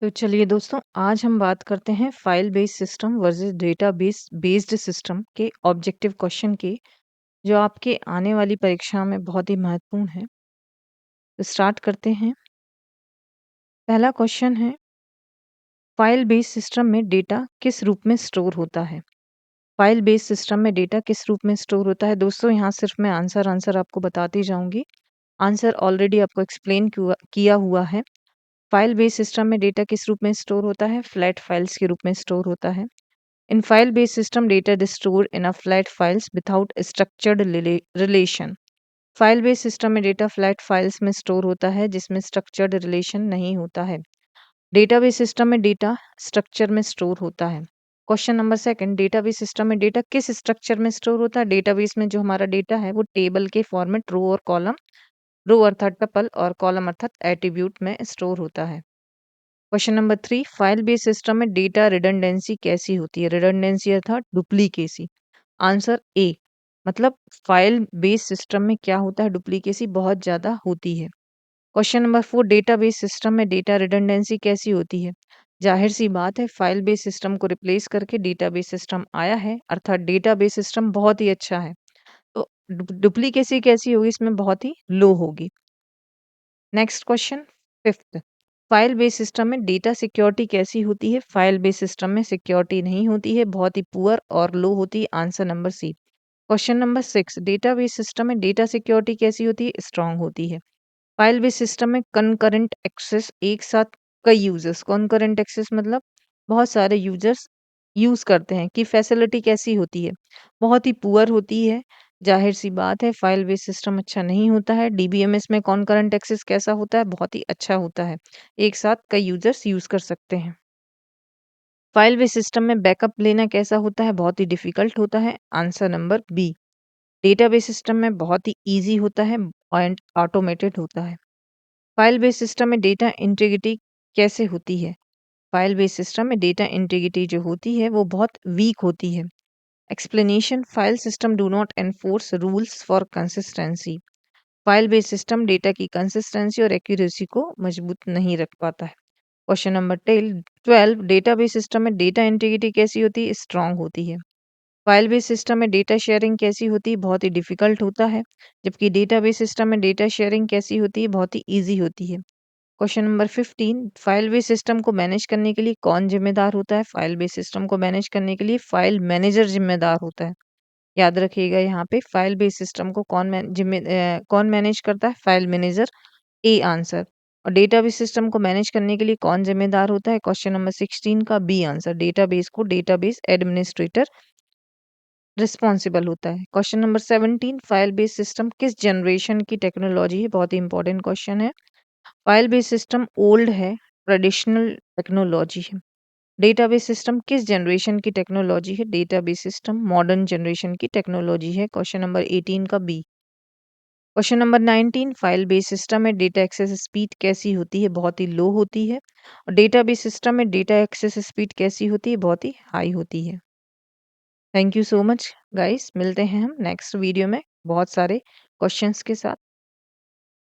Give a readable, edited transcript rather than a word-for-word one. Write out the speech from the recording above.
तो चलिए दोस्तों, आज हम बात करते हैं file based system versus database based system के ऑब्जेक्टिव क्वेश्चन की, जो आपके आने वाली परीक्षा में बहुत ही महत्वपूर्ण है। तो स्टार्ट करते हैं। पहला क्वेश्चन है, फाइल बेस्ड सिस्टम में डेटा किस रूप में स्टोर होता है? फाइल बेस्ड सिस्टम में डेटा किस रूप में स्टोर होता है? दोस्तों, यहाँ सिर्फ मैं आंसर आपको बताती जाऊंगी। आंसर ऑलरेडी आपको एक्सप्लेन किया हुआ है। फाइल बेस्ड सिस्टम में डेटा किस रूप में स्टोर होता है? फ्लैट फाइल्स के रूप में स्टोर होता है। In file-based system, data is stored in a flat files without structured relation. File-based system में डेटा फ्लैट फाइल्स में स्टोर होता है जिसमें स्ट्रक्चर्ड रिलेशन नहीं होता है। डेटाबेस सिस्टम में डेटा स्ट्रक्चर में स्टोर होता है। Question number second, database system में डेटा किस स्ट्रक्चर में स्टोर होता है? डेटाबेस में जो हमारा डेटा है वो टेबल के फॉर्मेट, रो और कॉलम, रो अर्थात टपल और कॉलम अर्थात एट्रीब्यूट में स्टोर होता है। Question number 3, file based system में डेटा रिडंडेंसी कैसी होती है? रिडंडेंसी अर्थात डुप्लीकेसी। आंसर ए, मतलब फाइल बेस्ड सिस्टम में क्या होता है? डुप्लीकेसी बहुत ज़्यादा होती है। Question number 4, data based system में डेटा रिडंडेंसी कैसी होती है? जाहिर सी बात है, फाइल बेस्ड सिस्टम को रिप्लेस करके डेटा बेस्ड सिस्टम आया है, अर्थात डेटा बेस्ड सिस्टम बहुत ही अच्छा है। तो डुप्लीकेसी कैसी होगी? इसमें बहुत ही लो होगी। Next question, fifth, file based system में डेटा सिक्योरिटी कैसी होती है? फाइल बेस्ड सिस्टम में सिक्योरिटी नहीं होती है, बहुत ही पुअर और लो होती है। Answer number C. Question number 6, data based system में डेटा सिक्योरिटी कैसी होती है? स्ट्रांग होती है। फाइल बेस्ड सिस्टम में कंकरेंट एक्सेस, एक साथ कई यूजर्स, कंकरेंट एक्सेस मतलब बहुत सारे यूजर्स यूज करते हैं, की फैसिलिटी कैसी होती है? बहुत ही पुअर होती है। जाहिर सी बात है, फाइल बेस्ड सिस्टम अच्छा नहीं होता है। डीबीएमएस में कॉन्करेंट एक्सेस कैसा होता है? बहुत ही अच्छा होता है, एक साथ कई यूजर्स यूज कर सकते हैं। फाइल बेस्ड सिस्टम में बैकअप लेना कैसा होता है? बहुत ही डिफिकल्ट होता है। Answer number B. Database system में बहुत ही इजी होता है एंड ऑटोमेटेड होता है। फाइल बेस्ड सिस्टम में डेटा इंटीग्रिटी कैसे होती है? फाइल बेस्ड सिस्टम में डेटा इंटीग्रिटी जो होती है वो बहुत वीक होती है। Explanation, file system do not enforce rules for consistency. File based system data की कंसिस्टेंसी और एक्यूरेसी को मजबूत नहीं रख पाता है। क्वेश्चन नंबर 12, डेटाबेस सिस्टम में डेटा इंटीग्रिटी कैसी होती है? स्ट्रांग होती है। फाइल बेस सिस्टम में डेटा शेयरिंग कैसी होती है? बहुत ही डिफिकल्ट होता है। जबकि डेटाबेस सिस्टम में डेटा शेयरिंग कैसी होती है? बहुत ही ईजी होती है। Question number 15, file base system को मैनेज करने के लिए कौन जिम्मेदार होता है? फाइल बेस सिस्टम को मैनेज करने के लिए फाइल मैनेजर जिम्मेदार होता है। याद रखिएगा, यहाँ पे फाइल बेस सिस्टम को कौन मैनेज करता है? File manager. A answer. और डेटाबेस सिस्टम को मैनेज करने के लिए कौन जिम्मेदार होता है? क्वेश्चन नंबर 16 का बी आंसर। डेटाबेस को डेटाबेस एडमिनिस्ट्रेटर रिस्पॉन्सिबल होता है। Question number 17, file based system किस जनरेशन की टेक्नोलॉजी है? बहुत ही इंपॉर्टेंट क्वेश्चन है। फाइल बेस्ड सिस्टम ओल्ड है, ट्रेडिशनल टेक्नोलॉजी है। डेटाबेस सिस्टम किस जनरेशन की टेक्नोलॉजी है? डेटाबेस सिस्टम मॉडर्न जनरेशन की टेक्नोलॉजी है। क्वेश्चन नंबर 18 का B. Question number 19, file base system में डेटा एक्सेस स्पीड कैसी होती है? बहुत ही लो होती है। और डेटाबेस सिस्टम में डेटा एक्सेस स्पीड कैसी होती है? बहुत ही हाई होती है। Thank you so much guys, मिलते हैं हम नेक्स्ट वीडियो में बहुत सारे क्वेश्चंस के साथ।